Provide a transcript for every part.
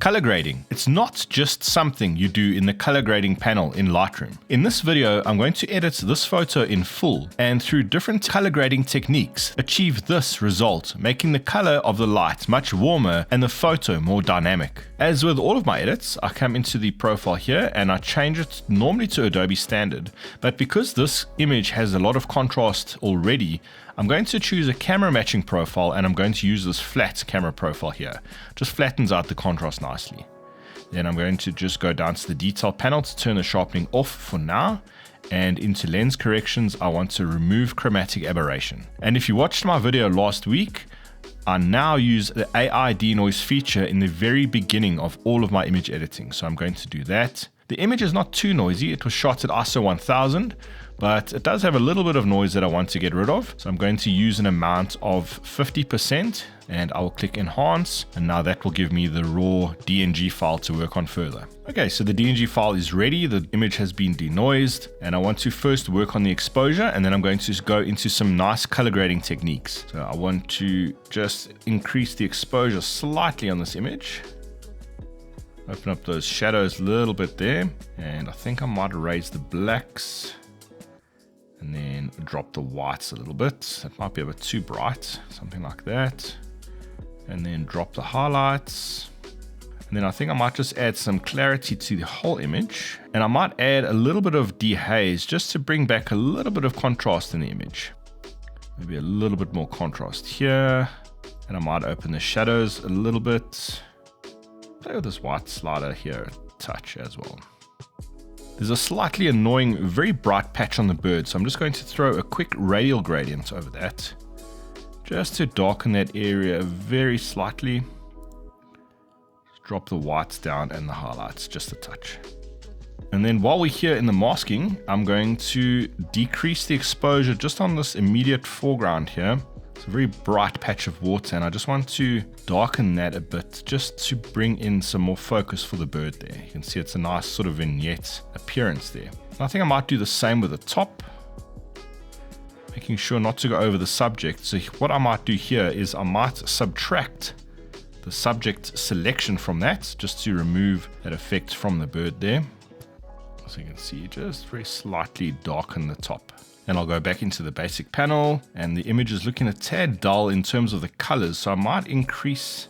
Color grading. It's not just something you do in the color grading panel in Lightroom. In this video, I'm going to edit this photo in full and through different color grading techniques, achieve this result, making the color of the light much warmer and the photo more dynamic. As with all of my edits, I come into the profile here and I change it normally to Adobe Standard, but because this image has a lot of contrast already, I'm going to choose a camera matching profile and I'm going to use this flat camera profile here. Just flattens out the contrast nicely. Then I'm going to just go down to the detail panel to turn the sharpening off for now. And into lens corrections, I want to remove chromatic aberration. And if you watched my video last week, I now use the AI denoise feature in the very beginning of all of my image editing. So I'm going to do that. The image is not too noisy. It was shot at ISO 1000, but it does have a little bit of noise that I want to get rid of. So I'm going to use an amount of 50% and I will click enhance. And now that will give me the raw DNG file to work on further. Okay, so the DNG file is ready. The image has been denoised and I want to first work on the exposure and then I'm going to go into some nice color grading techniques. So I want to just increase the exposure slightly on this image. Open up those shadows a little bit there. And I think I might raise the blacks and then drop the whites a little bit. That might be a bit too bright, something like that. And then drop the highlights. And then I think I might just add some clarity to the whole image. And I might add a little bit of dehaze just to bring back a little bit of contrast in the image. Maybe a little bit more contrast here. And I might open the shadows a little bit. Play with this white slider here a touch as well. There's a slightly annoying, very bright patch on the bird, so I'm just going to throw a quick radial gradient over that, just to darken that area very slightly. Just drop the whites down and the highlights just a touch. And then while we're here in the masking, I'm going to decrease the exposure just on this immediate foreground here. It's a very bright patch of water and I just want to darken that a bit just to bring in some more focus for the bird there. You can see it's a nice sort of vignette appearance there. And I think I might do the same with the top, making sure not to go over the subject. So what I might do here is I might subtract the subject selection from that just to remove that effect from the bird there. So you can see just very slightly darken the top. And I'll go back into the basic panel and the image is looking a tad dull in terms of the colors. So I might increase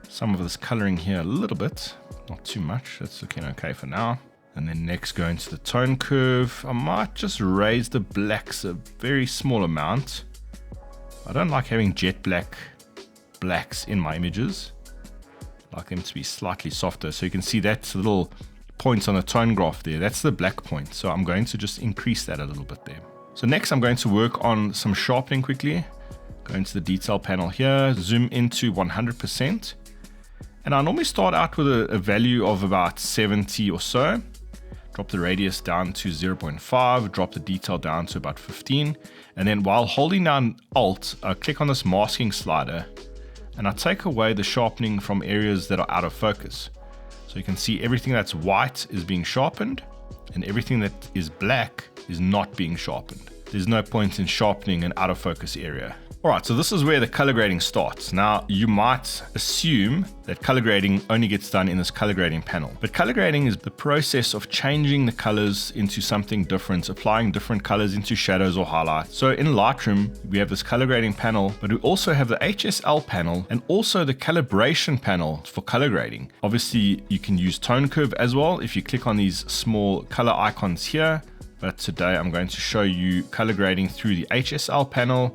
some of this coloring here a little bit, not too much. That's looking okay for now. And then next go into the tone curve. I might just raise the blacks a very small amount. I don't like having jet black blacks in my images. I like them to be slightly softer. So you can see that little point on the tone graph there. That's the black point. So I'm going to just increase that a little bit there. So next I'm going to work on some sharpening quickly. Go into the detail panel here, zoom into 100%. And I normally start out with a value of about 70 or so. Drop the radius down to 0.5, drop the detail down to about 15. And then while holding down Alt, I click on this masking slider and I take away the sharpening from areas that are out of focus. So you can see everything that's white is being sharpened and everything that is black is not being sharpened. There's no point in sharpening an out of focus area. Alright, so this is where the color grading starts. Now, you might assume that color grading only gets done in this color grading panel. But color grading is the process of changing the colors into something different, applying different colors into shadows or highlights. So in Lightroom, we have this color grading panel, but we also have the HSL panel and also the calibration panel for color grading. Obviously, you can use tone curve as well if you click on these small color icons here. But today I'm going to show you color grading through the HSL panel,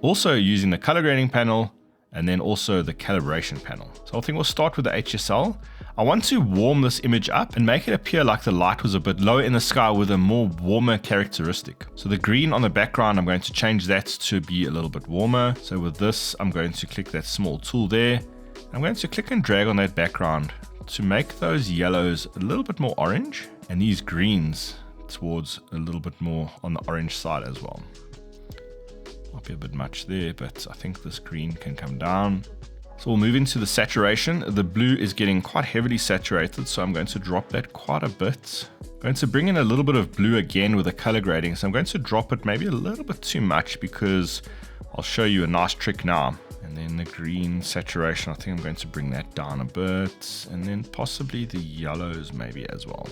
also using the color grading panel, and then also the calibration panel. So I think we'll start with the HSL. I want to warm this image up and make it appear like the light was a bit lower in the sky with a more warmer characteristic. So the green on the background, I'm going to change that to be a little bit warmer. So with this, I'm going to click that small tool there. I'm going to click and drag on that background to make those yellows a little bit more orange and these greens towards a little bit more on the orange side as well. Might be a bit much there, but I think this green can come down. So we'll move into the saturation. The blue is getting quite heavily saturated, so I'm going to drop that quite a bit. I'm going to bring in a little bit of blue again with the color grading. So I'm going to drop it maybe a little bit too much because I'll show you a nice trick now. And And then the green saturation, I think I'm going to bring that down a bit. And then possibly the yellows maybe as well.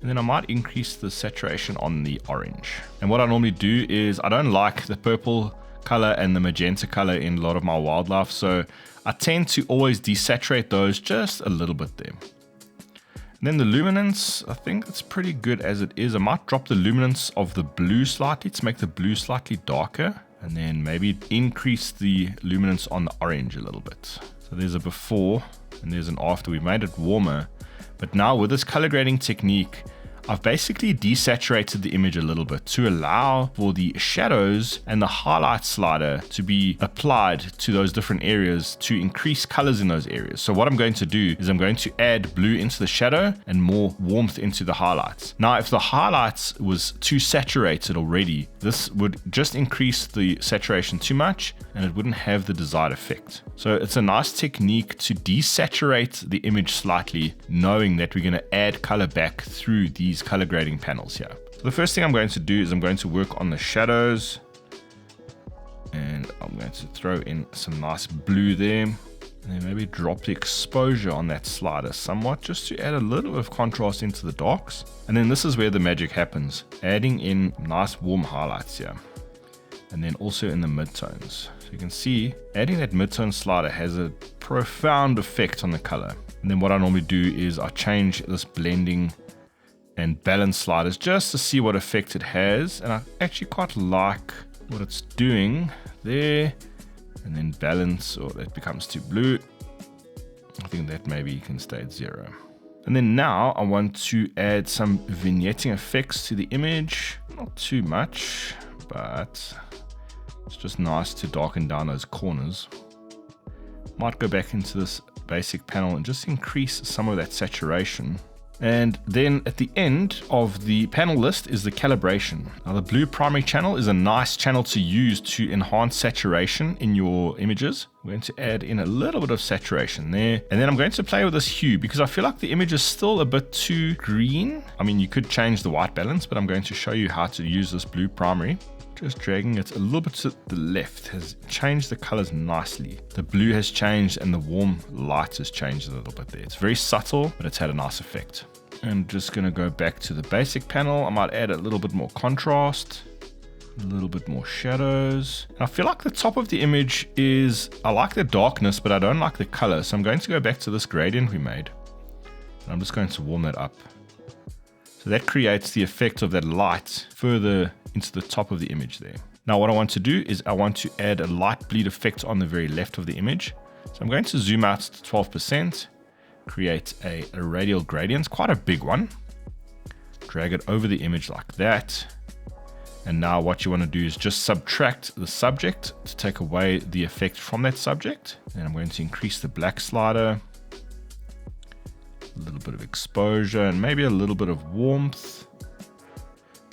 And then I might increase the saturation on the orange. And what I normally do is I don't like the purple color and the magenta color in a lot of my wildlife. So I tend to always desaturate those just a little bit there. And then the luminance, I think it's pretty good as it is. I might drop the luminance of the blue slightly to make the blue slightly darker. And then maybe increase the luminance on the orange a little bit. So there's a before and there's an after. We made it warmer. But now with this color grading technique, I've basically desaturated the image a little bit to allow for the shadows and the highlight slider to be applied to those different areas to increase colors in those areas. So what I'm going to do is I'm going to add blue into the shadow and more warmth into the highlights. Now, if the highlights was too saturated already, this would just increase the saturation too much and it wouldn't have the desired effect. So it's a nice technique to desaturate the image slightly, knowing that we're going to add color back through these color grading panels here. So the first thing I'm going to do is I'm going to work on the shadows, and I'm going to throw in some nice blue there, and then maybe drop the exposure on that slider somewhat just to add a little bit of contrast into the darks. And then this is where the magic happens, adding in nice warm highlights here, and then also in the midtones. So you can see adding that midtone slider has a profound effect on the color. And then what I normally do is I change this blending and balance sliders just to see what effect it has, and I actually quite like what it's doing there. And then balance, or that becomes too blue. I think that maybe can stay at 0. And then now I want to add some vignetting effects to the image, not too much, but it's just nice to darken down those corners. Might go back into this basic panel and just increase some of that saturation. And then at the end of the panel list is the calibration. Now the blue primary channel is a nice channel to use to enhance saturation in your images. We're going to add in a little bit of saturation there. And then I'm going to play with this hue because I feel like the image is still a bit too green. I mean, you could change the white balance, but I'm going to show you how to use this blue primary. Just dragging it a little bit to the left has changed the colors nicely. The blue has changed and the warm light has changed a little bit there. It's very subtle, but it's had a nice effect. And just gonna go back to the basic panel. I might add a little bit more contrast, a little bit more shadows. And I feel like the top of the image is, I like the darkness, but I don't like the color. So I'm going to go back to this gradient we made. And I'm just going to warm that up. So that creates the effect of that light further into the top of the image there. Now what I want to do is I want to add a light bleed effect on the very left of the image. So I'm going to zoom out to 12%, create a radial gradient, quite a big one. Drag it over the image like that. And now what you want to do is just subtract the subject to take away the effect from that subject. And I'm going to increase the black slider, a little bit of exposure, and maybe a little bit of warmth,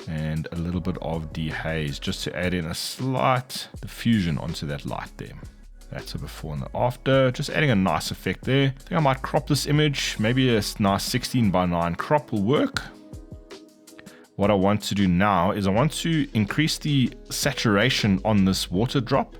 and a little bit of dehaze just to add in a slight diffusion onto that light there. That's a before and the after, just adding a nice effect there. I think I might crop this image, maybe a nice 16:9 crop will work. What I want to do now is I want to increase the saturation on this water drop,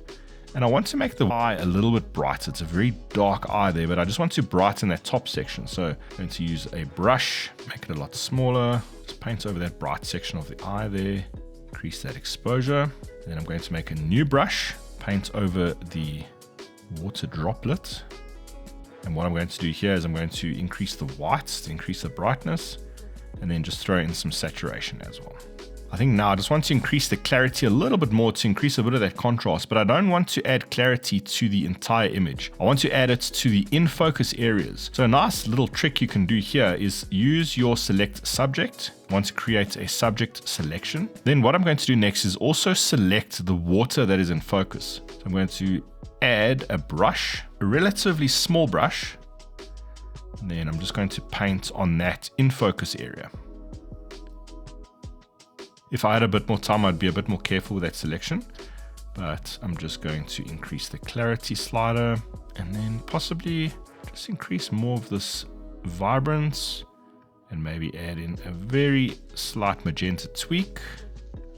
and I want to make the eye a little bit brighter. It's a very dark eye there, but I just want to brighten that top section. So I'm going to use a brush, make it a lot smaller, just paint over that bright section of the eye there, increase that exposure. And then I'm going to make a new brush, paint over the water droplet. And what I'm going to do here is I'm going to increase the whites to increase the brightness, and then just throw in some saturation as well. I think now I just want to increase the clarity a little bit more to increase a bit of that contrast, but I don't want to add clarity to the entire image. I want to add it to the in focus areas. So a nice little trick you can do here is use your select subject. I want to create a subject selection. Then what I'm going to do next is also select the water that is in focus. So I'm going to add a brush, a relatively small brush, and then I'm just going to paint on that in focus area. If I had a bit more time, I'd be a bit more careful with that selection, but I'm just going to increase the clarity slider and then possibly just increase more of this vibrance and maybe add in a very slight magenta tweak.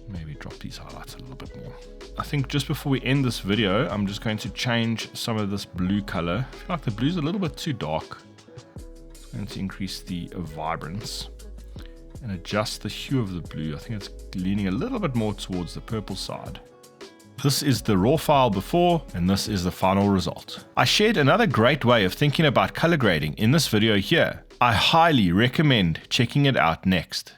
Maybe drop these highlights a little bit more. I think just before we end this video, I'm just going to change some of this blue color. I feel like the blue's a little bit too dark. I'm going to increase the vibrance and adjust the hue of the blue. I think it's leaning a little bit more towards the purple side. This is the raw file before, and this is the final result. I shared another great way of thinking about color grading in this video here. I highly recommend checking it out next.